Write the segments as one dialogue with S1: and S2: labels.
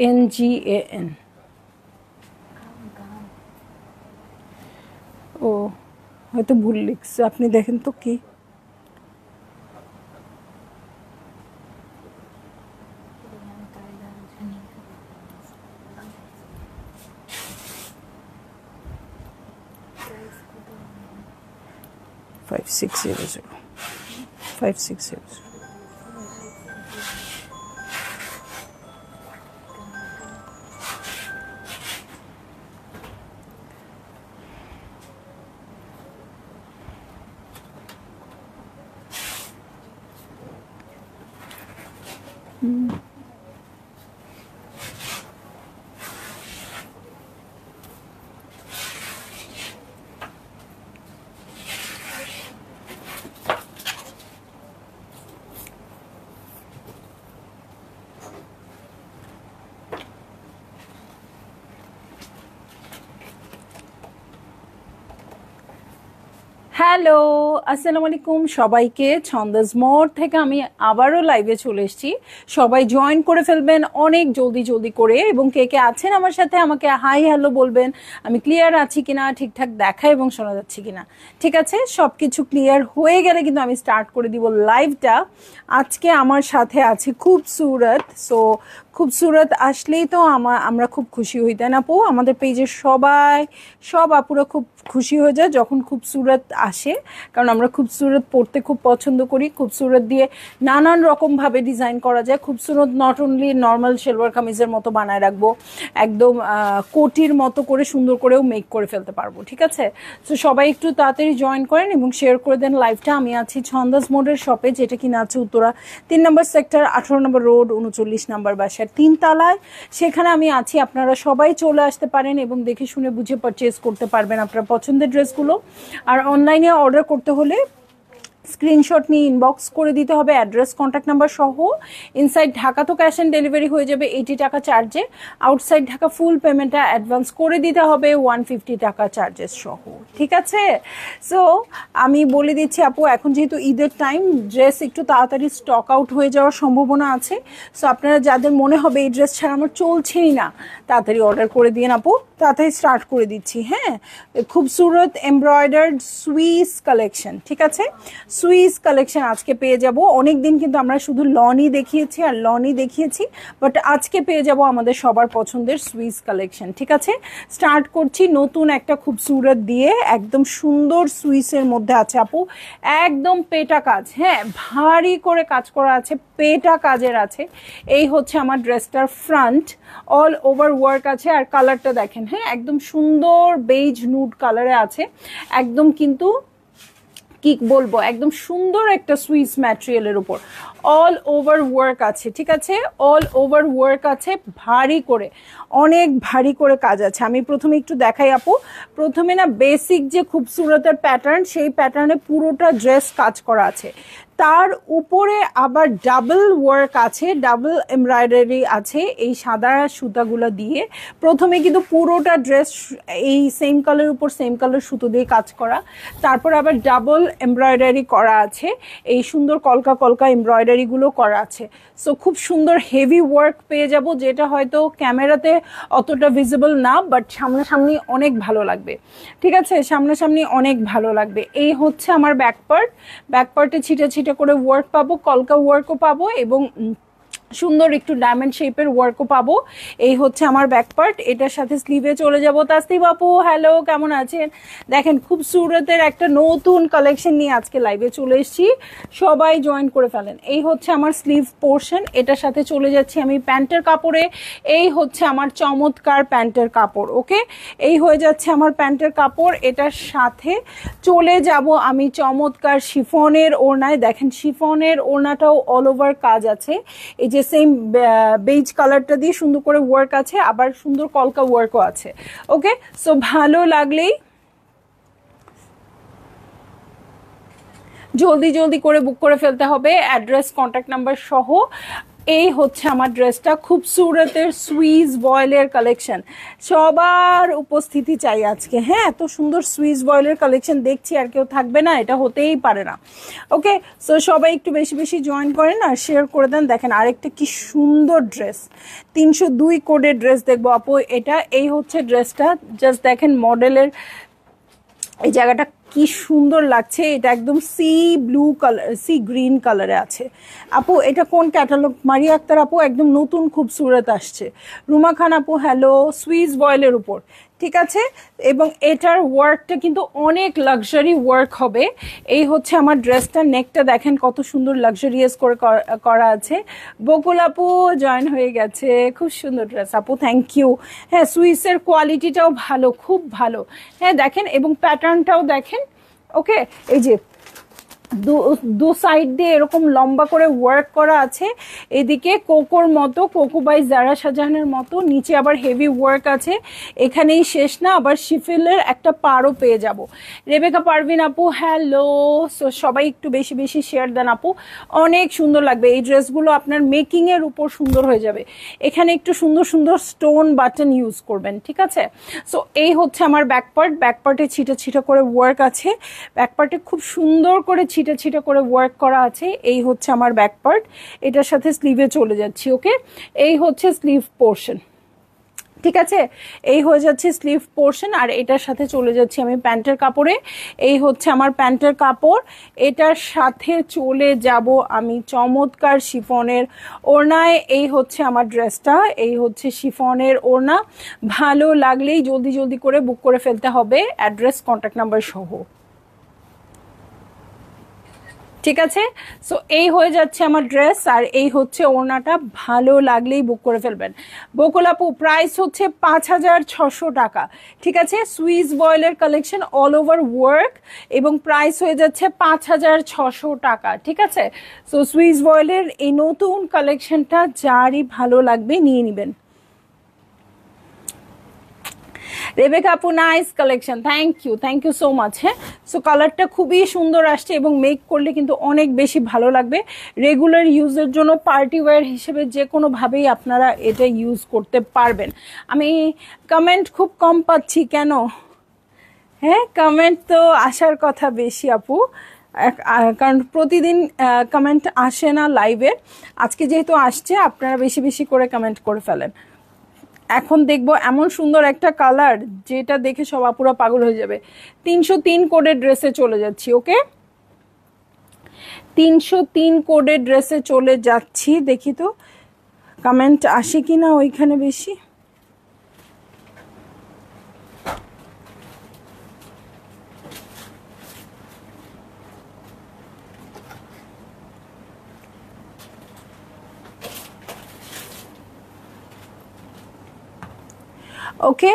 S1: ANGAN। ও হয়তো ভুল লিখছে, আপনি দেখেন তো কি। Five six zero zero 5600। Hello, আসসালামু আলাইকুম সবাইকে। ছন্দাজ মোড় থেকে আমি আবারও লাইভে চলে এসেছি। সবাই জয়েন করে ফেলবেন অনেক জলদি জলদি করে, এবং কে কে আছেন আমার সাথে আমাকে হাই হ্যালো বলবেন। আমি ক্লিয়ার আছি কিনা, ঠিকঠাক দেখা এবং শোনা যাচ্ছে কিনা। ঠিক আছে, সব কিছু ক্লিয়ার হয়ে গেলে কিন্তু আমি স্টার্ট করে দিব লাইভটা। আজকে আমার সাথে আছে খুবসুরত। সো খুবসুরত আসলেই তো আমরা খুব খুশি হই, তাই না আপু? আমাদের পেজের সব আপুরা খুব খুশি হয়ে যায় যখন খুবসুরত আসে, কারণ আমরা খুবসুরত পড়তে খুব পছন্দ করি। খুবসুরত দিয়ে নানান রকমভাবে ডিজাইন করা যায়। খুবসুরত নট অনলি নর্মাল সেলওয়ার কামিজের মতো বানায় রাখবো, একদম কোটির মতো করে সুন্দর করেও মেক করে ফেলতে পারবো। ঠিক আছে, তো সবাই একটু তাড়াতাড়ি জয়েন করেন এবং শেয়ার করে দেন লাইভটা। আমি আছি ছন্দাজ মোড়ের শপে, যেটা কিনা আছে উত্তরা 3 নম্বর সেক্টর, 18 নম্বর রোড, 39 নম্বর বাসার 3 তলায়। সেখানে আমি আছি, আপনারা সবাই চলে আসতে পারেন এবং দেখে শুনে বুঝে পারচেজ করতে পারবেন আপনার পছন্দের ড্রেসগুলো। আর অনলাইনে অর্ডার করতে হলে স্ক্রিনশট নিয়ে ইনবক্স করে দিতে হবে, অ্যাড্রেস কন্ট্যাক্ট নাম্বার সহ। ইনসাইড ঢাকা তো ক্যাশ অন ডেলিভারি হয়ে যাবে 80 টাকা চার্জে। আউটসাইড ঢাকা ফুল পেমেন্টটা অ্যাডভান্স করে দিতে হবে 150 টাকা চার্জেস সহ। ঠিক আছে, সো আমি বলে দিচ্ছি আপু, এখন যেহেতু ঈদের টাইম, ড্রেস একটু তাড়াতাড়ি স্টক আউট হয়ে যাওয়ার সম্ভাবনা আছে। সো আপনারা যাদের মনে হবে এই ড্রেস ছাড়া আমার চলছেই না, তাড়াতাড়ি অর্ডার করে দিন আপু, তাড়াতাড়ি স্টার্ট করে দিচ্ছি। হ্যাঁ, খুবসুরত এমব্রয়ডার্ড সুইস কালেকশন। ঠিক আছে, সুইস কালেকশন আজকে পেয়ে যাব। অনেকদিন কিন্তু আমরা শুধু লনই দেখিয়েছি, বাট আজকে পেয়ে যাব আমাদের সবার পছন্দের সুইস কালেকশন। ঠিক আছে, স্টার্ট করছি নতুন একটা খুবসুরত দিয়ে। একদম সুন্দর সুইসের মধ্যে আছে আপু, একদম পেটা কাজ। হ্যাঁ, ভারী করে কাজ করা আছে, পেটা কাজের আছে। এই হচ্ছে আমার ড্রেসটার ফ্রন্ট, অল ওভার ওয়ার্ক আছে। আর কালারটা দেখেন, হ্যাঁ একদম সুন্দর বেজ নুড কালারে আছে। একদম কিন্তু কি বলবো, একদম সুন্দর একটা সুইস ম্যাটেরিয়ালের উপর অল ওভার ওয়ার্ক আছে। ঠিক আছে, অল ওভার ওয়ার্ক আছে, ভারী করে, অনেক ভারী করে কাজ আছে। আমি প্রথমে একটু দেখাই আপু। প্রথমে না বেসিক যে খুবসুরতের প্যাটার্ন, সেই প্যাটার্নে পুরোটা ড্রেস কাজ করা আছে। তার উপরে আবার ডাবল ওয়ার্ক আছে, ডাবল এমব্রয়ডারি আছে এই সাদা সুতাগুলো দিয়ে। প্রথমে কিন্তু পুরোটা ড্রেস এই সেম কালার উপর সেম কালার সুতো দিয়ে কাজ করা, তারপর আবার ডাবল এমব্রয়ডারি করা আছে, এই সুন্দর কলকা কলকা এমব্রয়ডারিগুলো করা আছে। সো খুব সুন্দর হেভি ওয়ার্ক পেয়ে যাব, যেটা হয়তো ক্যামেরাতে অতটা ভিজিবল না, বাট সামনাসামনি অনেক ভালো লাগবে। ঠিক আছে, সামনাসামনি অনেক ভালো লাগবে। এই হচ্ছে আমার ব্যাক পার্টে ছিটে ছিটে করে ওয়ার্ক পাবো, কলকা ওয়ার্কও পাবো, এবং সুন্দর একটু ডায়মন্ড শেপের ওয়ার্কও পাবো। এই হচ্ছে আমার ব্যাক পার্ট। এটার সাথে স্লিভে চলে যাব। তাসনিম আপু হ্যালো, কেমন আছেন? দেখেন, খুবসুরতের একটা নতুন কালেকশন নিয়ে আজকে লাইভে চলে এসেছি, সবাই জয়েন করে ফেলেন। এই হচ্ছে আমার স্লিভ পোর্শন, এটার সাথে চলে যাচ্ছি আমি প্যান্টের কাপড়ে। এই হচ্ছে আমার চমৎকার প্যান্টের কাপড়। ওকে, এই হয়ে যাচ্ছে আমার প্যান্টের কাপড়। এটার সাথে চলে যাব আমি চমৎকার শিফনের ওড়নায়। দেখেন, শিফনের ওড়নাটাও অল ওভার কাজ আছে, এই যে সেম বেজ কালারটা দিয়ে সুন্দর করে ওয়ার্ক আছে, আবার সুন্দর কলকা ওয়ার্কও আছে। ওকে, সো ভালো লাগলেই জলদি জলদি করে বুক করে ফেলতে হবে, অ্যাড্রেস কন্ট্যাক্ট নাম্বার সহ। এই হচ্ছে আমার ড্রেসটা, খুবসুরতের সুইস বয়েলের কালেকশন, সবার উপস্থিতি চাই আজকে। হ্যাঁ, এত সুন্দর সুইস বয়েলের কালেকশন দেখছি আর কেউ থাকবে না, এটা হতেই পারে না। ওকে, সো সবাই একটু বেশি বেশি জয়েন করেন আর শেয়ার করে দেন। দেখেন আরেকটা কি সুন্দর ড্রেস, 302 কোডের ড্রেস দেখবো আপু এটা। এই হচ্ছে ড্রেসটা, জাস্ট দেখেন মডেলের এই জায়গাটা কি সুন্দর লাগছে। এটা একদম C blue colour, sea green কালারে আছে আপু। এটা কোন ক্যাটালগ? মারিয়া আক্তার আপু, একদম নতুন খুবসুরত আসছে। রুমা খান আপু হ্যালো, সুইস বয়েলের উপর, ঠিক আছে। এবং এটার ওয়ার্কটা কিন্তু অনেক লাক্সারি ওয়ার্ক হবে। এই হচ্ছে আমার ড্রেসটা, নেকটা দেখেন কত সুন্দর লাক্সারিয়াস করে করা আছে। বকুল আপু জয়েন হয়ে গেছে, খুব সুন্দর ড্রেস আপু, থ্যাংক ইউ। হ্যাঁ, সুইসের কোয়ালিটিটাও ভালো, খুব ভালো। হ্যাঁ দেখেন, এবং প্যাটার্নটাও দেখেন। ওকে, এই যে দু সাইড দিয়ে এরকম লম্বা করে ওয়ার্ক করা আছে। এদিকে কোকোর মতো, কোকো বাই জারা শাহজাহানের মতো, নিচে আবার হেভি ওয়ার্ক আছে। এখানেই শেষ না, আবার শিফিলের একটা পারও পেয়ে যাব। রেবেকা পারভিন আপু হ্যালো, সো সবাই একটু বেশি বেশি শেয়ার দেন আপু, অনেক সুন্দর লাগবে এই ড্রেসগুলো, আপনার মেকিং এর উপর সুন্দর হয়ে যাবে। এখানে একটু সুন্দর সুন্দর স্টোন বাটন ইউজ করবেন, ঠিক আছে। সো এই হচ্ছে আমার ব্যাকপার্ট, ব্যাকপার্টে ছিটা ছিটা করে ওয়ার্ক আছে, ব্যাকপার্টে খুব সুন্দর করে ছিটা ছিটা করে ওয়ার্ক করা আছে। এই হচ্ছে আমার ব্যাক পার্ট, এটার সাথে স্লিভে চলে যাচ্ছি। ওকে, এই হচ্ছে স্লিভ পোর্শন, ঠিক আছে। এই হয়ে যাচ্ছে স্লিভ পোর্শন, আর এটার সাথে চলে যাচ্ছি আমি প্যান্টের কাপড়ে। এই হচ্ছে আমার প্যান্টের কাপড়, এটার সাথে চলে যাব আমি চমৎকার শিফনের ওড়নায়। এই হচ্ছে আমার ড্রেসটা, এই হচ্ছে শিফনের ওড়না। ভালো লাগলেই জলদি জলদি করে বুক করে ফেলতে হবে, অ্যাড্রেস কন্ট্যাক্ট নাম্বার সহ, ঠিক আছে। সো এই হয়ে যাচ্ছে আমার ড্রেস, আর এই হচ্ছে ওড়নাটা। ভালো লাগলেই বুক করে ফেলবেন। বকুল আপু প্রাইস হচ্ছে 5600 টাকা, ঠিক আছে। সুইস বয়েলের কালেকশন, অল ওভার ওয়ার্ক, এবং প্রাইস হয়ে যাচ্ছে 5600 টাকা, ঠিক আছে। সো সুইস বয়েলের এই নতুন কালেকশনটা যারই ভালো লাগবে নিয়ে নেবেন। রেবেকা আপু nice collection, thank you so much. হ্যাঁ, সো কালারটা খুবই সুন্দর আসছে, এবং মেক করলে কিন্তু অনেক বেশি ভালো লাগবে। রেগুলার ইউজের জন্য, পার্টি ওয়্যার হিসেবে যে কোনোভাবেই আপনারা এটা ইউজ করতে পারবেন। আমি কমেন্ট খুব কম পাচ্ছি কেন? হ্যাঁ, কমেন্ট তো আসার কথা বেশি আপু, কারণ প্রতিদিন কমেন্ট আসে না লাইভে। আজকে যেহেতু আসছে, আপনারা বেশি বেশি করে কমেন্ট করে ফেলেন। এখন দেখবো এমন সুন্দর একটা কালার, যেটা দেখে সব আপুরা পাগল হয়ে যাবে। 303 কোডের ড্রেসে চলে যাচ্ছি। ওকে, 303 কোডের ড্রেসে চলে যাচ্ছি। দেখি তো কমেন্ট আসে কিনা ওইখানে বেশি। ওকে,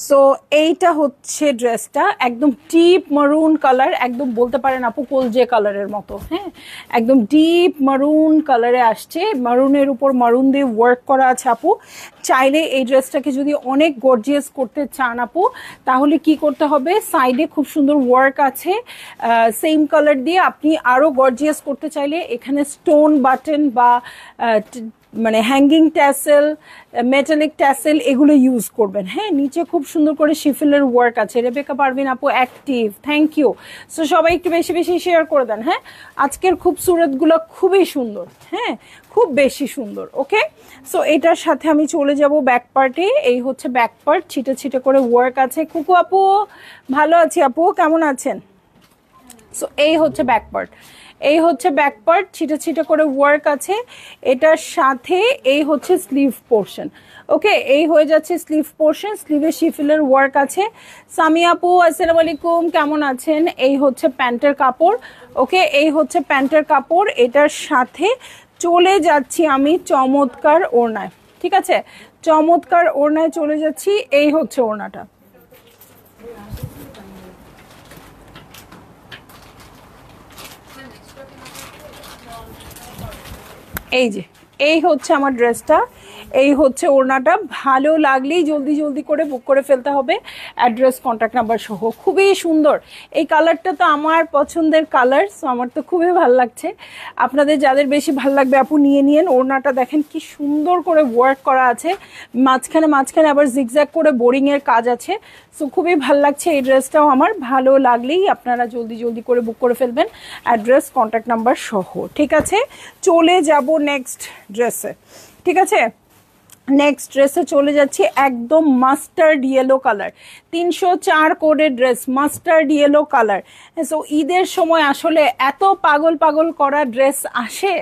S1: সো এইটা হচ্ছে ড্রেসটা, একদম ডিপ মারুন কালার, একদম বলতে পারেন আপু কলজে কালারের মতো। হ্যাঁ, একদম ডিপ মারুন কালারে আসছে, মারুনের উপর মারুন দিয়ে ওয়ার্ক করা আছে আপু। চাইলে এই ড্রেসটাকে যদি অনেক গর্জিয়াস করতে চান আপু, তাহলে কি করতে হবে, সাইডে খুব সুন্দর ওয়ার্ক আছে, সেম কালার দিয়ে আপনি আরও গর্জিয়াস করতে চাইলে এখানে স্টোন বাটন বা মানে হ্যাঙ্গিং ট্যাসেল, মেটালিক ট্যাসেল, এগুলো ইউজ করবেন। হ্যাঁ, নিচে খুব সুন্দর করে শিফেলের ওয়ার্ক আছে। রেবেকা পারভিন আপু অ্যাক্টিভ, থ্যাংক ইউ। সো সবাই একটু বেশি বেশি শেয়ার করে দেন। হ্যাঁ, আজকের খুবসুরতগুলো খুবই সুন্দর, হ্যাঁ খুব বেশি সুন্দর। ওকে, সো এটার সাথে আমি চলে যাব ব্যাক পার্টে। এই হচ্ছে ব্যাক পার্ট, ছিটে ছিটে করে ওয়ার্ক আছে। কুকু আপু ভালো আছি আপু, কেমন আছেন? সো এই হচ্ছে ব্যাক পার্ট, এই হচ্ছে ব্যাক পার্ট, ছিটা ছিটা করে ওয়ার্ক আছে। এটার সাথে এই হচ্ছে স্লিভ পোর্শন। ওকে, এই হয়ে যাচ্ছে স্লিভ পোর্শন, স্লিভে শিফিলের ওয়ার্ক আছে। সামিয়া আপু আসসালামু আলাইকুম, কেমন আছেন? এই হচ্ছে প্যান্টের কাপড়। ওকে, এই হচ্ছে প্যান্টের কাপড়, এটার সাথে চলে যাচ্ছি আমি চমৎকার ওড়নায়, ঠিক আছে। চমৎকার ওড়নায় চলে যাচ্ছি। এই হচ্ছে ওড়নাটা, এই যে এই হচ্ছে আমার ড্রেসটা, এই হচ্ছে ওড়নাটা। ভালো লাগলেই জলদি জলদি করে বুক করে ফেলতে হবে, অ্যাড্রেস কন্ট্যাক্ট নাম্বার সহ। খুবই সুন্দর এই কালারটা, তো আমার পছন্দের কালার, সো আমার তো খুবই ভালো লাগছে। আপনাদের যাদের বেশি ভালো লাগবে আপু নিয়ে নিন। ওড়নাটা দেখেন কি সুন্দর করে ওয়ার্ক করা আছে, মাঝখানে মাঝখানে আবার জিগজ্যাগ করে বোরিংয়ের কাজ আছে। সো খুবই ভালো লাগছে এই ড্রেসটাও আমার। ভালো লাগলেই আপনারা জলদি জলদি করে বুক করে ফেলবেন, অ্যাড্রেস কন্ট্যাক্ট নাম্বার সহ। ঠিক আছে, চলে যাব নেক্সট ড্রেসে। ঠিক আছে, নেক্সট ড্রেসে চলে যাচ্ছি। একদম মাস্টার্ড ইয়েলো কালার, 304 কোডের dress, mustard yellow colour. So ঈদের সময় আসলে এত পাগল পাগল করা ড্রেস আসে,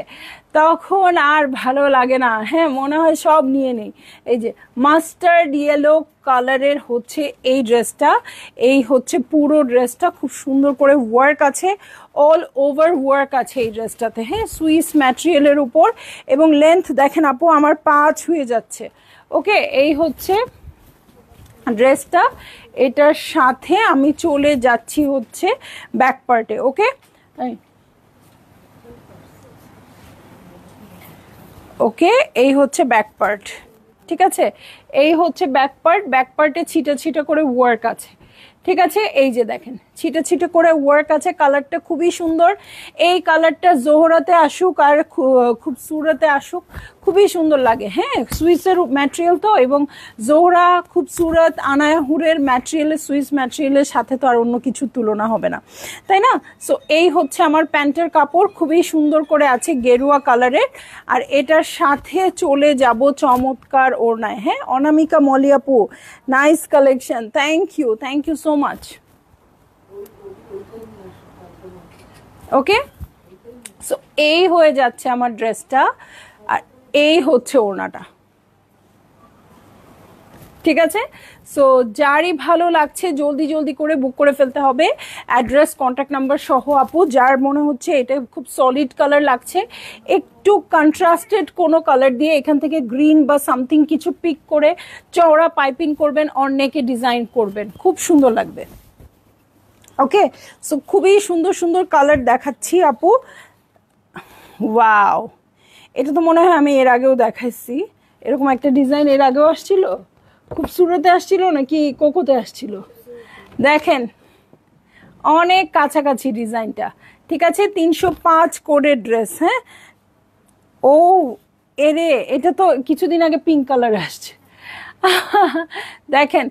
S1: তখন আর ভালো লাগে না, হ্যাঁ মনে হয় সব নিয়ে নেই। এই যে মাস্টার্ড ইয়েলো কালারের হচ্ছে এই ড্রেসটা, এই হচ্ছে পুরো ড্রেসটা। খুব সুন্দর করে ওয়ার্ক আছে, অল ওভার ওয়ার্ক আছে এই ড্রেসটাতে, হ্যাঁ সুইস ম্যাটেরিয়ালের উপর। এবং লেন্থ দেখেন আপু আমার 5 হয়ে যাচ্ছে। ওকে, এই হচ্ছে ড্রেসটা। এটার সাথে আমি চলে যাচ্ছি হচ্ছে ব্যাক পার্টে। ওকে, ওকে এই হচ্ছে ব্যাক পার্ট। ঠিক আছে, এই হচ্ছে ব্যাক পার্ট। ব্যাক পার্টে ছিটা ছিটা করে ওয়ার্ক আছে। ঠিক আছে, এই যে দেখেন ছিটে ছিটে করে ওয়ার্ক আছে। কালারটা খুবই সুন্দর। এই কালারটা জোহরাতে আসুক আর খুবসুরতে আসুক, খুবই সুন্দর লাগে। হ্যাঁ সুইসের ম্যাটেরিয়াল তো, এবং জোহরা খুবসুরত আনায়া হুরের ম্যাটেরিয়ালের, সুইস ম্যাটেরিয়ালের সাথে তো আর অন্য কিছুর তুলনা হবে না, তাই না? সো এই হচ্ছে আমার প্যান্টের কাপড়, খুবই সুন্দর করে আছে গেরুয়া কালারের। আর এটার সাথে চলে যাব চমৎকার ওড়নায়। হ্যাঁ অনামিকা মলিয়াপু, nice collection, thank you so much. Okay, so এই হয়ে যাচ্ছে আমার ড্রেসটা, আর এই হচ্ছে ওড়নাটা। ঠিক আছে, সো যারই ভালো লাগছে জলদি জলদি করে বুক করে ফেলতে হবে, অ্যাড্রেস কন্ট্যাক্ট নাম্বার সহ আপু। যার মনে হচ্ছে এটা খুব সলিড কালার লাগছে, একটু কন্ট্রাস্টেড কোনো কালার দিয়ে এখান থেকে গ্রিন বা সামথিং কিছু পিক করে চওড়া পাইপিং করবেন, অর নেকে ডিজাইন করবেন, খুব সুন্দর লাগবে। ওকে, সো খুবই সুন্দর সুন্দর কালার দেখাচ্ছি আপু। ওয়াও, এটা তো মনে হয় আমি এর আগেও দেখাইছি। এরকম একটা ডিজাইন এর আগেও আসছিল, খুবসুরতে আসছিল নাকি কোকোতে আসছিল, দেখেন অনেক কাছাকাছি ডিজাইনটা। ঠিক আছে, 305 কোডের ড্রেস। হ্যাঁ, ও এরে, এটা তো কিছুদিন আগে পিঙ্ক কালার আসছে। দেখেন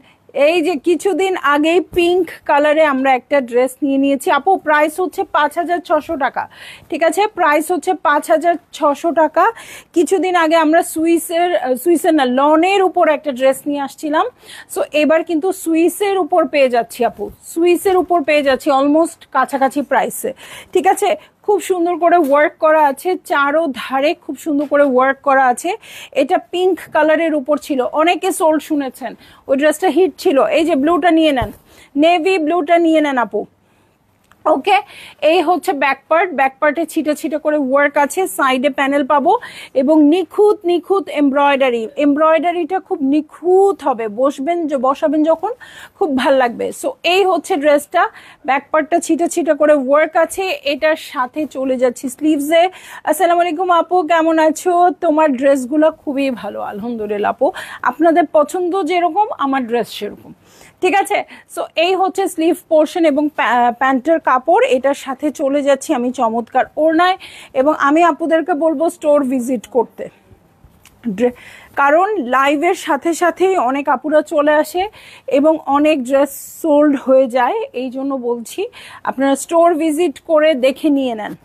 S1: এই যে কিছুদিন আগেই পিঙ্ক কালারে আমরা একটা ড্রেস নিয়ে নিয়েছি আপু। প্রাইস হচ্ছে 5600 টাকা। ঠিক আছে, প্রাইস হচ্ছে 5600 টাকা। কিছুদিন আগে আমরা সুইসের না লনের উপর একটা ড্রেস নিয়ে আসছিলাম। সো এবার কিন্তু সুইসের উপর পেয়ে যাচ্ছি আপু, সুইসের উপর পেয়ে যাচ্ছি অলমোস্ট কাছাকাছি প্রাইসে। ঠিক আছে, খুব সুন্দর করে ওয়ার্ক করা আছে, চারো ধারে খুব সুন্দর করে ওয়ার্ক করা আছে। এটা পিঙ্ক কালারের উপর ছিল, অনেকে সোল্ড শুনেছেন, ওই ড্রেসটা হিট ছিল। এই যে ব্লুটা নিয়ে নেন, নেভি ব্লুটা নিয়ে নেন আপু। ওকে, এই হচ্ছে ব্যাক পার্ট। ব্যাক পার্টে ছিটে ছিটে করে ওয়ার্ক আছে, সাইডে প্যানেল পাবো এবং নিখুঁত নিখুঁত এমব্রয়ডারি। এমব্রয়ডারিটা খুব নিখুঁত হবে, বসাবেন যখন খুব ভাল লাগবে। সো এই হচ্ছে ড্রেসটা, ব্যাক পার্টটা ছিটে ছিটে করে ওয়ার্ক আছে। এটার সাথে চলে যাচ্ছি স্লিভসে। আসসালামু আলাইকুম আপু, কেমন আছো? তোমার ড্রেসগুলো খুবই ভালো আলহামদুলিল্লাহ আপু, আপনাদের পছন্দ যেরকম আমার ড্রেস সেরকম। ঠিক আছে, সো এই হচ্ছে স্লিভ পোর্শন এবং প্যান্টের কাপড়। এটার সাথে চলে যাচ্ছি আমি চমৎকার ওড়নায়, এবং আমি আপুদেরকে বলবো স্টোর ভিজিট করতে, কারণ লাইভের সাথে সাথেই অনেক আপুরা চলে আসে এবং অনেক ড্রেস সোল্ড হয়ে যায়। এই জন্য বলছি আপনারা স্টোর ভিজিট করে দেখে নিয়ে নেন।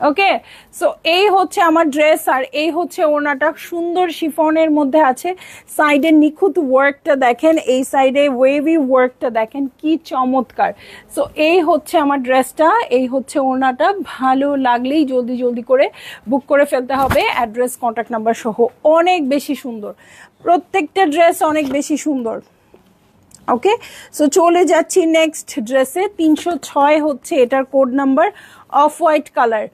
S1: ওকে, সো এই হচ্ছে আমার ড্রেস, আর এই হচ্ছে ওড়নাটা। সুন্দর শিফনের মধ্যে আছে, সাইডে নিখুঁত ওয়ার্কটা দেখেন, এই সাইডে ওয়েভি ওয়ার্কটা দেখেন কি চমৎকার। সো এই হচ্ছে আমার ড্রেসটা, এই হচ্ছে ওড়নাটা। ভালো লাগলেই জলদি জলদি করে বুক করে ফেলতে হবে, অ্যাড্রেস কন্ট্যাক্ট নাম্বার সহ। অনেক বেশি সুন্দর, প্রত্যেকটা ড্রেস অনেক বেশি সুন্দর। ওকে, সো চলে যাচ্ছি নেক্সট ড্রেসে। 306 হচ্ছে এটার code number, off white colour.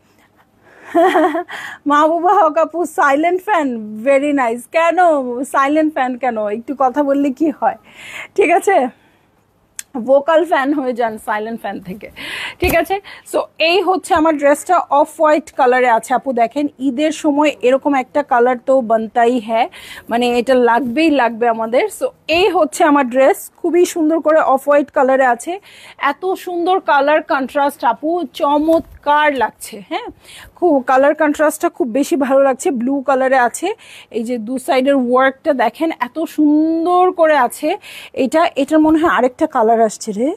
S1: Mahbuba Haque আপু, সাইলেন্ট ফ্যান, ভেরি নাইস। কেন সাইলেন্ট ফ্যান কেন, একটু কথা বললে কি হয়? ঠিক আছে, ভোকাল ফ্যান হয়ে যান সাইলেন্ট ফ্যান থেকে, ঠিক আছে। সো এই হচ্ছে আমার ড্রেসটা, অফ হোয়াইট কালারে আছে আপু। দেখেন ঈদের সময় এরকম একটা কালার তো বানতাই হ্যাঁ, মানে এটা লাগবেই লাগবে আমাদের। সো এই হচ্ছে আমার ড্রেস, খুবই সুন্দর করে অফ হোয়াইট কালারে আছে। এত সুন্দর কালার কন্ট্রাস্ট আপু, চমৎকার লাগছে। হ্যাঁ, খুব কালার কন্ট্রাস্টটা খুব বেশি ভালো লাগছে। ব্লু কালারে আছে, এই যে দু সাইডের ওয়ার্কটা দেখেন এত সুন্দর করে আছে। এটার মনে হয় আরেকটা কালার আসছে রে,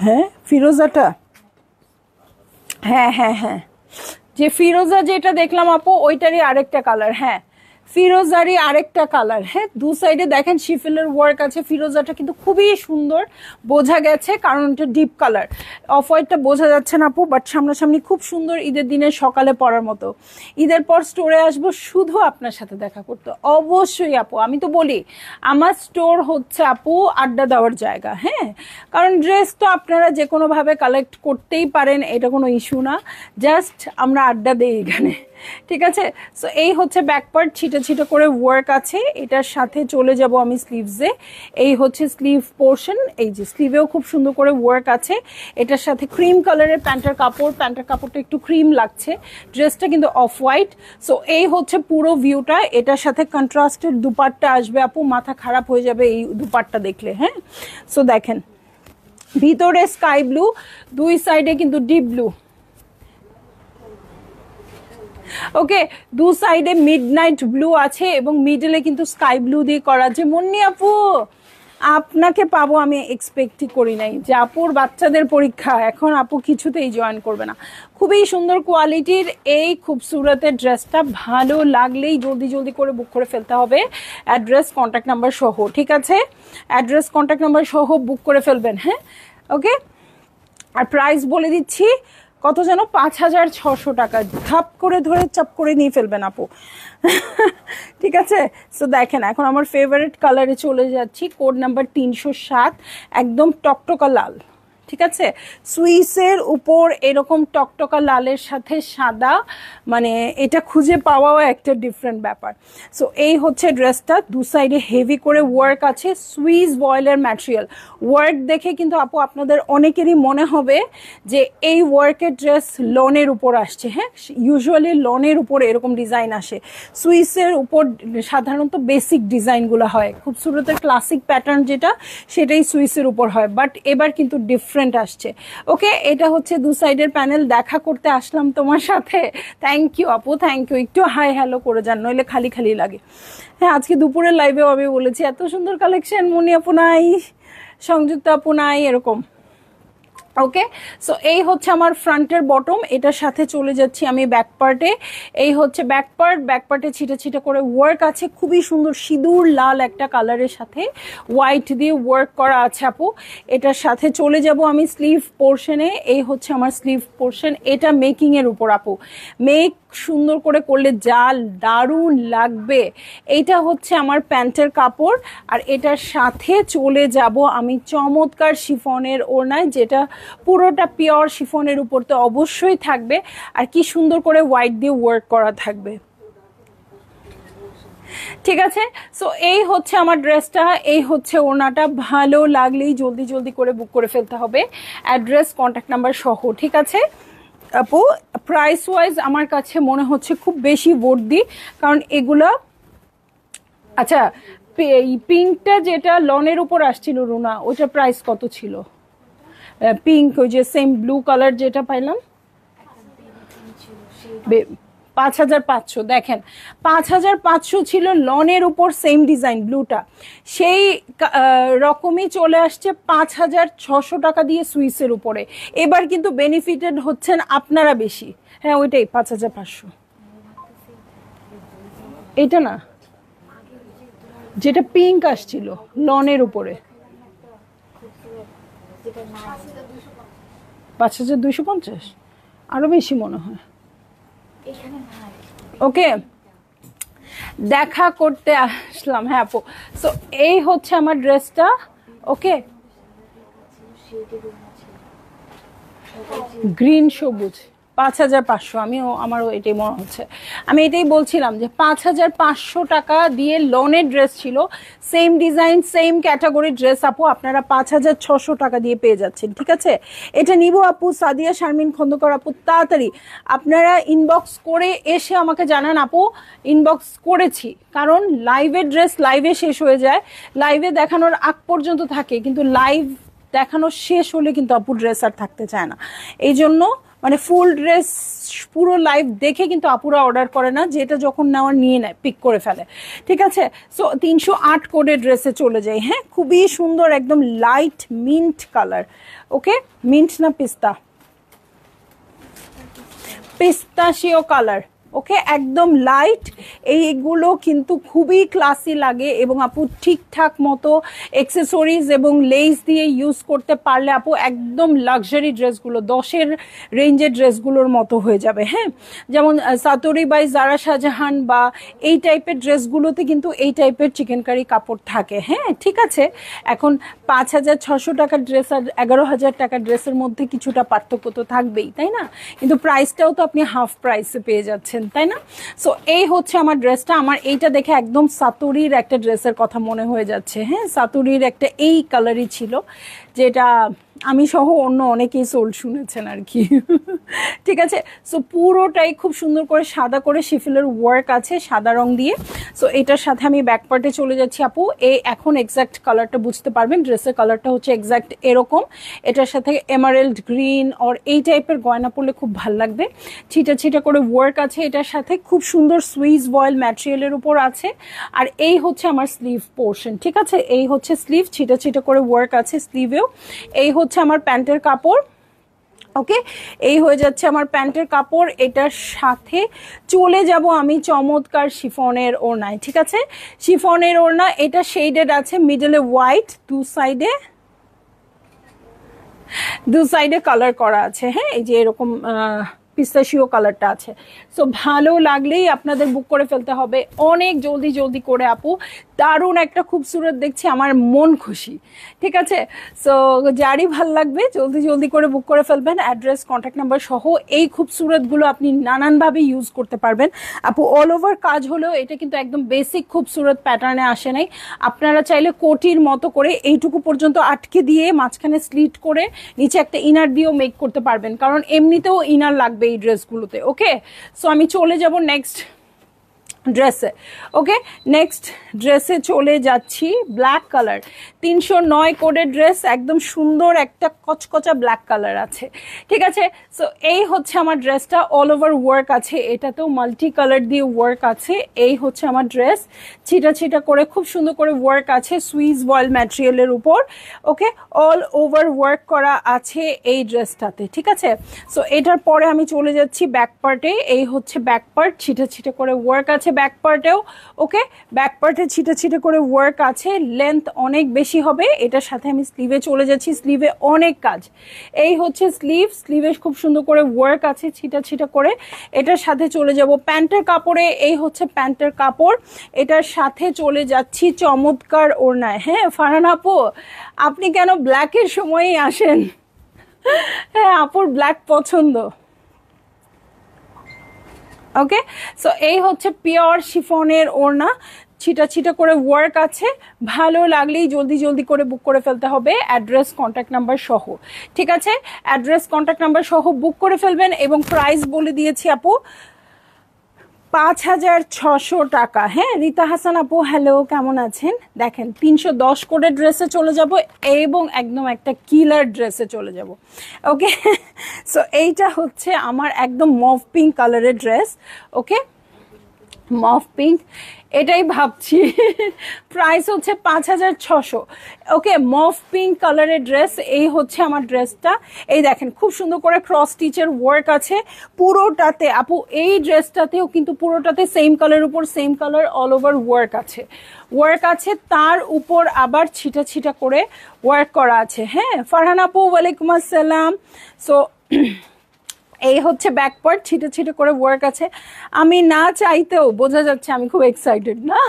S1: হ্যাঁ ফিরোজাটা, হ্যাঁ হ্যাঁ হ্যাঁ, যে ফিরোজা যেটা দেখলাম আপু ওইটারই আরেকটা কালার। হ্যাঁ, ফিরোজারই আরেকটা কালার। হ্যাঁ, দু সাইডে দেখেন শিফেলের ওয়ার্ক আছে। ফিরোজাটা কিন্তু খুবই সুন্দর, বোঝা গেছে কারণ এটা ডিপ কালার। অফ হোয়াইটটা বোঝা যাচ্ছে না আপু, বাট সামনাসামনি খুব সুন্দর, ঈদের দিনে সকালে পরার মতো। ঈদের পর স্টোরে আসবো শুধু আপনার সাথে দেখা করতে, অবশ্যই আপু। আমি তো বলি আমার স্টোর হচ্ছে আপু আড্ডা দেওয়ার জায়গা। হ্যাঁ, কারণ ড্রেস তো আপনারা যে কোনোভাবে কালেক্ট করতেই পারেন, এটা কোনো ইস্যু না, জাস্ট আমরা আড্ডা দিই এখানে, ঠিক আছে। সো এই হচ্ছে ব্যাক পার্ট, ছিটে ছিটে করে ওয়ার্ক আছে। এটার সাথে চলে যাব আমি স্লিভসে। এই হচ্ছে স্লিভ পোর্শন, এই যে স্লিভেও খুব সুন্দর করে ওয়ার্ক আছে। এটার সাথে ক্রিম কালারের প্যান্টের কাপড়, প্যান্টের কাপড়টা একটু ক্রিম লাগছে, ড্রেসটা কিন্তু অফ হোয়াইট। সো এই হচ্ছে পুরো ভিউটা। এটার সাথে কন্ট্রাস্টের দুপাট্টা আসবে আপু, মাথা খারাপ হয়ে যাবে এই দুপাট্টা দেখলে। হ্যাঁ, সো দেখেন ভিতরে স্কাই ব্লু, দুই সাইডে কিন্তু ডিপ ব্লু। ওকে, দু সাইডে মিডনাইট ব্লু আছে এবং মিডলে কিন্তু স্কাই ব্লু দিয়ে করা। যে মুন্নি আপু আপনাকে পাবো আমি এক্সপেক্টই করি নাই, যে আপুর বাচ্চাদের পরীক্ষা, এখন আপু কিছুতেই জয়েন করবে না। খুবই সুন্দর কোয়ালিটির এই খুবসুরতের ড্রেসটা, ভালো লাগলেই জলদি জলদি করে বুক করে ফেলতে হবে, অ্যাড্রেস কন্ট্যাক্ট নাম্বার সহ, ঠিক আছে। অ্যাড্রেস কন্ট্যাক্ট নাম্বার সহ বুক করে ফেলবেন। হ্যাঁ, ওকে। আর প্রাইস বলে দিচ্ছি কত যেন, 5,600 টাকা। ধাপ করে ধরে চাপ করে নিয়ে ফেলবেন আপু, ঠিক আছে। সো দেখেন এখন আমার ফেভারিট কালারে চলে যাচ্ছি, কোড নাম্বার 307, একদম টকটকা লাল, ঠিক আছে। সুইসের উপর এরকম টকটকা লালের সাথে সাদা, মানে এটা খুঁজে পাওয়াও একটা ডিফারেন্ট ব্যাপার। সো এই হচ্ছে ড্রেসটা, দু সাইডে হেভি করে ওয়ার্ক আছে, সুইস বয়েলের ম্যাটেরিয়াল। ওয়ার্ক দেখে কিন্তু আপু আপনাদের অনেকেরই মনে হবে যে এই ওয়ার্কের ড্রেস লনের উপর আসছে। হ্যাঁ, ইউজুয়ালি লনের উপর এরকম ডিজাইন আসে, সুইসের উপর সাধারণত বেসিক ডিজাইনগুলো হয়, খুবসুরতের ক্লাসিক প্যাটার্ন যেটা, সেটাই সুইসের উপর হয়, বাট এবার কিন্তু ডিফারেন্ট আসছে। ওকে, এটা হচ্ছে দু সাইডের প্যানেল। দেখা করতে আসলাম তোমার সাথে, থ্যাংক ইউ আপু, থ্যাংক ইউ। একটু হাই হ্যালো করে যান, নইলে খালি খালি লাগে। হ্যাঁ, আজকে দুপুরের লাইভেও আমি বলেছি এত সুন্দর কালেকশন, মনি আপু নাই, সংযুক্ত আপু নাই, এরকম। ওকে, সো এই হচ্ছে আমার ফ্রন্টের বটম। এটার সাথে চলে যাচ্ছি আমি ব্যাক পার্টে। এই হচ্ছে ব্যাক পার্ট, ব্যাক পার্টে ছিটে ছিটে করে ওয়ার্ক আছে, খুবই সুন্দর সিঁদুর লাল একটা কালারের সাথে হোয়াইট দিয়ে ওয়ার্ক করা আছে আপু। এটার সাথে চলে যাব আমি স্লিভ পোর্শনে। এই হচ্ছে আমার স্লিভ পোর্শন, এটা মেকিং এর উপর আপু, মেক সুন্দর করে করলে জাল দারুণ লাগবে। এইটা হচ্ছে আমার প্যান্টের কাপড়, আর এটার সাথে চলে যাব আমি চমৎকার শিফনের ওড়নায়, যেটা পুরোটা পিওর শিফনের উপর তো অবশ্যই থাকবে, আর কি সুন্দর করে হোয়াইট দিয়ে ওয়ার্ক করা থাকবে, ঠিক আছে। সো এই হচ্ছে আমার ড্রেসটা, এই হচ্ছে ওড়নাটা। ভালো লাগলেই জলদি জলদি করে বুক করে ফেলতে হবে, অ্যাড্রেস কন্ট্যাক্ট নাম্বার সহ, ঠিক আছে আপু। প্রাইস ওয়াইজ আমার কাছে মনে হচ্ছে খুব বেশি ভোট দিই, কারণ এগুলা, আচ্ছা এই পিঙ্কটা যেটা লনের উপর আসছিল রুনা, ওইটার প্রাইস কত ছিল? পিঙ্ক, ওই যে সেম ব্লু কালার যেটা পাইলাম, 5,500। দেখেন 5,500 ছিল লনের উপর সেম ডিজাইন ব্লুটা, সেই রকমই চলে আসছে 5,600 টাকা দিয়ে সুইসের উপরে। এবার কিন্তু বেনিফিটেড হচ্ছেন আপনারা বেশি। হ্যাঁ ওইটাই 5,500। এটা না, যেটা পিঙ্ক আসছিল লনের উপরে, 5,250, আরো বেশি মনে হয়। ওকে, দেখা করতে আসলাম। হ্যাঁ আপু, সো এই হচ্ছে আমার ড্রেসটা। ওকে, গ্রিন সবুজ, 5500, আমারও এটাই মনে হচ্ছে। আমি এটাই বলছিলাম যে 5500 টাকা দিয়ে লনের ড্রেস ছিল, same design same category dress আপু আপনারা 5600 টাকা দিয়ে পেয়ে যাচ্ছেন। ঠিক আছে, এটা নিব আপু। সাদিয়া শারমিন খন্দকার আপু তাড়াতাড়ি আপনারা ইনবক্স করে এসে আমাকে জানান আপু ইনবক্স করেছি, কারণ লাইভের ড্রেস লাইভে শেষ হয়ে যায়, লাইভে দেখানোর আগ পর্যন্ত থাকে, কিন্তু লাইভ দেখানো শেষ হলে কিন্তু আপু ড্রেস আর থাকতে চায় না। এই জন্য মানে ফুল ড্রেস পুরো লাইভ দেখে কিন্তু আপুরা অর্ডার করে না, যেটা যখন নেওয়ার নিয়ে নেয়, পিক করে ফেলে। ঠিক আছে, সো 308 কোডের ড্রেসে চলে যাই। হ্যাঁ, খুবই সুন্দর একদম লাইট মিন্ট কালার। ওকে, মিন্ট না পিস্তা, পিস্তাশিও কালার। ওকে, একদম লাইট, এইগুলো কিন্তু খুবই ক্লাসি লাগে এবং আপু ঠিকঠাক মতো এক্সেসরিজ এবং লেস দিয়ে ইউজ করতে পারলে আপু একদম লাক্সারি ড্রেসগুলো 10-এর রেঞ্জের ড্রেসগুলোর মতো হয়ে যাবে। হ্যাঁ, যেমন সাতরি বাই জারা শাহজাহান বা এই টাইপের ড্রেসগুলোতে কিন্তু এই টাইপের চিকেনকারি কাপড় থাকে। হ্যাঁ, ঠিক আছে, এখন 5600 টাকার ড্রেস আর 11000 টাকার ড্রেসের মধ্যে কিছুটা পার্থক্য তো থাকবেই, তাই না? কিন্তু প্রাইসটাও তো আপনি হাফ প্রাইসে পেয়ে যাচ্ছেন, তাই না? সো এই হচ্ছে আমার ড্রেসটা। আমার এইটা দেখে একদম সাতুরির একটা ড্রেসের কথা মনে হয়ে যাচ্ছে। হ্যাঁ, সাতুরির একটা এই কালারই ছিল, যেটা আমি সহ অন্য অনেকেই সোল শুনেছেন আর কি। ঠিক আছে, সো পুরোটাই খুব সুন্দর করে সাদা করে শিফিলের ওয়ার্ক আছে সাদা রং দিয়ে। সো এটার সাথে আমি ব্যাক পার্টে চলে যাচ্ছি আপু। এখন এক্স্যাক্ট কালারটা বুঝতে পারবেন, ড্রেসের কালারটা হচ্ছে এক্স্যাক্ট এরকম। এটার সাথে এমারেল্ড গ্রিন আর এই টাইপের গয়না পরলে খুব ভাল লাগবে। ছিটা ছিটা করে ওয়ার্ক আছে এটার সাথে, খুব সুন্দর সুইস ভয়েল ম্যাটেরিয়ালের উপর আছে। আর এই হচ্ছে আমার স্লিভ পোর্শন। ঠিক আছে, এই হচ্ছে স্লিভ, ছিটা ছিটা করে ওয়ার্ক আছে স্লিভেও। এই হচ্ছে আমার প্যান্টের কাপড়। ওকে, এই হয়ে যাচ্ছে আমার প্যান্টের কাপড়। এটার সাথে চলে যাব আমি চমৎকার শিফনের ওড়নায়। ঠিক আছে, শিফনের ওড়না, এটা শেডেড আছে, মিডলে হোয়াইট, দু সাইডে কালার করা আছে। হ্যাঁ, এই যে এরকম পিস্তাশিও কালারটা আছে। সো ভালো লাগলেই আপনাদের বুক করে ফেলতে হবে অনেক জলদি জলদি করে আপু। দারুণ একটা খুবসুরত দেখছি, আমার মন খুশি। ঠিক আছে, সো যারই ভাল লাগবে জলদি জলদি করে বুক করে ফেলবেন। অ্যাড্রেস, কন্ট্যাক্ট নাম্বার সহ এই খুবসুরতগুলো আপনি নানানভাবে ইউজ করতে পারবেন আপু। অল ওভার কাজ হলেও এটা কিন্তু একদম বেসিক খুবসুরত প্যাটার্নে আসে নাই। আপনারা চাইলে কোটির মতো করে এইটুকু পর্যন্ত আটকে দিয়ে মাঝখানে স্লিট করে নিচে একটা ইনার দিয়েও মেক করতে পারবেন, কারণ এমনিতেও ইনার লাগবে এই ড্রেসগুলোতে। ওকে, সো আমি চলে যাব নেক্সট ড্রেসে। ওকে, নেক্সট ড্রেসে চলে যাচ্ছি। ব্ল্যাক কালার, 309 কোডের ড্রেস, একদম সুন্দর একটা কচকচা ব্ল্যাক কালার আছে। ঠিক আছে, সো এই হচ্ছে আমার ড্রেসটা, অল ওভার ওয়ার্ক আছে, এটাতেও মাল্টি কালার দিয়ে ওয়ার্ক আছে। এই হচ্ছে আমার ড্রেস, ছিটা ছিটা করে খুব সুন্দর করে ওয়ার্ক আছে সুইস ভয়েল ম্যাটেরিয়ালের উপর। ওকে, অল ওভার ওয়ার্ক করা আছে এই ড্রেসটাতে। ঠিক আছে, সো এটার পরে আমি চলে যাচ্ছি ব্যাক পার্টে। এই হচ্ছে ব্যাক পার্ট, ছিটা ছিটা করে ওয়ার্ক আছে ব্যাক পার্টেও। ওকে, ব্যাক পার্টে ছিটা ছিটা করে ওয়ার্ক আছে, লেন্থ অনেক বেশি হবে। এটার সাথে আমি স্লিভে চলে যাচ্ছি, স্লিভে অনেক কাজ। এই হচ্ছে স্লিভ, স্লিভে খুব সুন্দর করে ওয়ার্ক আছে ছিটা ছিটা করে। এটার সাথে চলে যাব প্যান্টের কাপড়ে। এই হচ্ছে প্যান্টের কাপড়, এটার সাথে চলে যাচ্ছি চমৎকার ওড়নায়। হ্যাঁ ফারহান আপু, আপনি কেন ব্ল্যাকের সময়ই আসেন? হ্যাঁ, আপুর ব্ল্যাক পছন্দ। ওকে, সো এই হচ্ছে পিওর শিফনের ওড়না, ছিটা ছিটা করে ওয়ার্ক আছে। ভালো লাগলেই জলদি জলদি করে বুক করে ফেলতে হবে, অ্যাড্রেস, কন্ট্যাক্ট নাম্বার সহ। ঠিক আছে, অ্যাড্রেস, কন্ট্যাক্ট নাম্বার সহ বুক করে ফেলবেন। এবং প্রাইস বলে দিয়েছি আপু, 5600 টাকা। হ্যাঁ, রীতা হাসান আপু হ্যালো, কেমন আছেন? দেখেন 310 কোডের ড্রেসে চলে যাব এবং একদম একটা কিলার ড্রেসে চলে যাব। ওকে, সো এইটা হচ্ছে আমার একদম মভ পিঙ্ক কালারের ড্রেস। ওকে, মভ পিঙ্ক, এটাই ভাবছি। প্রাইস হচ্ছে 5600। ওকে, মভ পিঙ্ক কালারের ড্রেস, এই হচ্ছে আমার ড্রেসটা। এই দেখেন খুব সুন্দর করে ক্রস স্টিচের ওয়ার্ক আছে পুরোটাতে আপু। এই ড্রেসটাতেও কিন্তু পুরোটাতে সেম কালার উপর same colour all over work আছে, তার উপর আবার ছিটা ছিটা করে ওয়ার্ক করা আছে। হ্যাঁ, ফারহান আপু ওয়ালাইকুম আসসালাম। সো এই হচ্ছে ব্যাক পার্ট, ছিটে ছিটে করে ওয়ার্ক আছে। আমি না চাইতেও বোঝা যাচ্ছে আমি খুব এক্সাইটেড না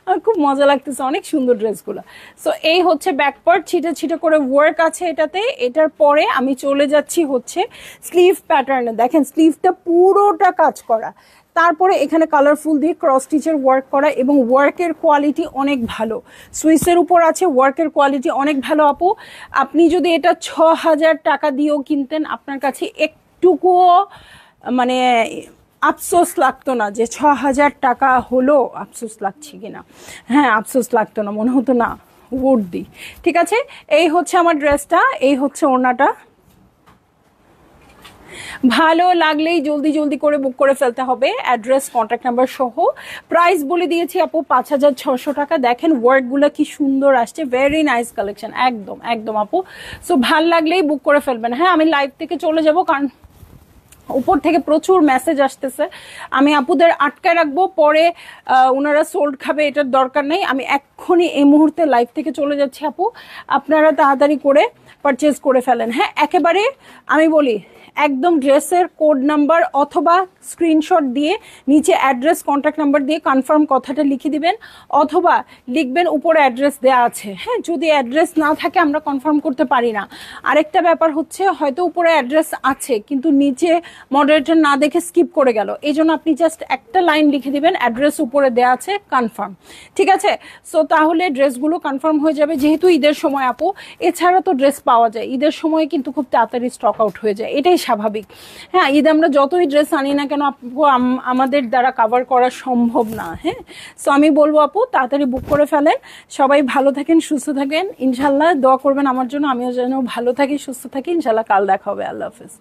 S1: আমার খুব মজা লাগতেছে, অনেক সুন্দর ড্রেসগুলো। সো এই হচ্ছে ব্যাক পার্ট, ছিটে ছিটে করে ওয়ার্ক আছে এটাতে। এটার পরে আমি চলে যাচ্ছি হচ্ছে স্লিভ প্যাটার্নে। দেখেন স্লিভটা পুরোটা কাজ করা, তারপরে এখানে কালারফুল দিয়ে ক্রস স্টিচের ওয়ার্ক করা, এবং ওয়ার্কের কোয়ালিটি অনেক ভালো। সুইসের উপর আছে, ওয়ার্কের কোয়ালিটি অনেক ভালো আপু। আপনি যদি এটা 6,000 টাকা দিয়েও কিনতেন, আপনার কাছে একটুকুও মানে আফসোস লাগতো না যে 6,000 টাকা হলো, আফসোস লাগছে কিনা, হ্যাঁ আফসোস লাগতো না, মনে হতো না উড দি। ঠিক আছে, এই হচ্ছে আমার ড্রেসটা, এই হচ্ছে ওড়নাটা। ভালো লাগলেই জলদি জলদি করে বুক করে ফেলতে হবে, অ্যাড্রেস কন্ট্যাক্ট নাম্বার সহ। প্রাইস বলে দিয়েছি আপু 5,600 টাকা। দেখেন ওয়ার্কগুলো কি সুন্দর আসছে, ভেরি নাইস কালেকশন, একদম একদম আপু। সো ভাল লাগলেই বুক করে ফেলবেন। হ্যাঁ আমি লাইভ থেকে চলে যাব, কারণ উপর থেকে প্রচুর মেসেজ আসতেছে, আমি আপুদের আটকায় রাখবো, পরে ওনারা সোল্ড খাবে, এটার দরকার নেই। আমি এক্ষুনি এই মুহূর্তে লাইভ থেকে চলে যাচ্ছি আপু, আপনারা তাড়াতাড়ি করে পারচেজ করে ফেলেন। হ্যাঁ একেবারে আমি বলি একদম ড্রেসের কোড নাম্বার অথবা স্ক্রিনশট দিয়ে নিচে অ্যাড্রেস কন্ট্যাক্ট নাম্বার দিয়ে কনফার্ম কথাটা লিখে দিবেন, অথবা লিখবেন উপরে অ্যাড্রেস দেওয়া আছে। হ্যাঁ যদি অ্যাড্রেস না থাকে আমরা কনফার্ম করতে পারি না। আরেকটা ব্যাপার হচ্ছে হয়তো উপরে অ্যাড্রেস আছে কিন্তু নিচে মডারেটর না দেখে স্কিপ করে গেল, এই জন্য আপনি জাস্ট একটা লাইন লিখে দিবেন অ্যাড্রেস উপরে দেওয়া আছে কনফার্ম। ঠিক আছে, সো তাহলে ড্রেসগুলো কনফার্ম হয়ে যাবে, যেহেতু ঈদের সময় আপু। এছাড়া তো ড্রেস পাওয়া যায়, ঈদের সময় কিন্তু খুব তাড়াতাড়ি স্টক আউট হয়ে যায়, এটাই স্বাভাবিক। হ্যাঁ ঈদ আমরা যতই ড্রেস আনি না কেন আপু, আমাদের দ্বারা কাভার করা সম্ভব না। হ্যাঁ সো আমি বলবো আপু তাড়াতাড়ি বুক করে ফেলেন। সবাই ভালো থাকেন, সুস্থ থাকেন, ইনশাল্লাহ দোয়া করবেন আমার জন্য, আমিও যেন ভালো থাকি সুস্থ থাকি। ইনশাল্লাহ কাল দেখা হবে, আল্লাহ হাফেজ।